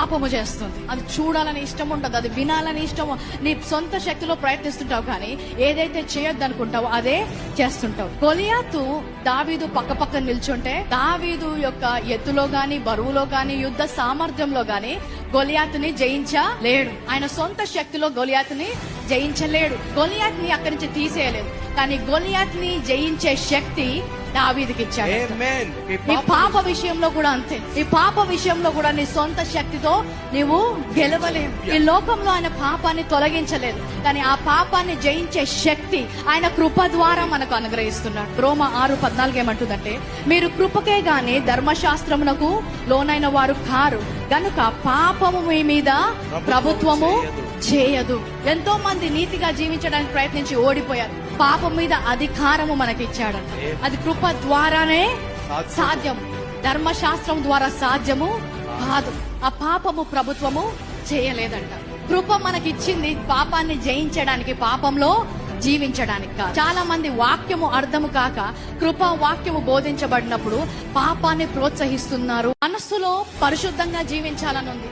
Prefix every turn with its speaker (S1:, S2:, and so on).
S1: పాపము చేస్తుంది. అది చూడాలని ఇష్టం ఉండదు, అది వినాలని ఇష్టము. నీ సొంత శక్తిలో ప్రయత్నిస్తుంటావు, కానీ ఏదైతే చేయొద్దు అనుకుంటావో అదే చేస్తుంటావు. గొలియాతు దావీదు పక్క పక్కన నిల్చుంటే దావీదు యొక్క ఎత్తులో గాని, బరువులో గాని, యుద్ధ సామర్థ్యంలో గాని గొలియాతుని జయించలేడు. ఆయన సొంత శక్తిలో గొలియాతుని జయించలేడు. గొలియాత్ని అక్కడి నుంచి తీసేయలేదు, కానీ గొలియాత్ని జయించే శక్తి దావీదుకి ఇచ్చాడు. నీ పాప విషయంలో కూడా అంతే. ఈ పాప విషయంలో కూడా నీ సొంత శక్తితో నీవు గెలవలేవు. ఈ లోకంలో ఆయన పాపాన్ని తొలగించలేదు, కానీ ఆ పాపాన్ని జయించే శక్తి ఆయన కృప ద్వారా మనకు అనుగ్రహిస్తున్నాడు. రోమా 6:14 ఏమంటుందంటే, మీరు కృపకే గాని ధర్మశాస్త్రమునకు లోనైన వారు కారు గనుక పాపము మీ మీద ప్రభుత్వము చేయదు. ఎంతో మంది నీతిగా జీవించడానికి ప్రయత్నించి ఓడిపోయారు. పాపం మీద అధికారము మనకి ఇచ్చాడంట. అది కృప ద్వారానే సాధ్యం, ధర్మశాస్త్రం ద్వారా సాధ్యము కాదు. ఆ పాపము ప్రభుత్వము చేయలేదంట. కృప మనకిచ్చింది పాపాన్ని జయించడానికి, పాపంలో జీవించడానికి కాదు. చాలా మంది వాక్యము అర్థము కాక కృపా వాక్యము బోధించబడినప్పుడు పాపాన్ని ప్రోత్సహిస్తున్నారు. మనస్సులో పరిశుద్ధంగా జీవించాలని ఉంది.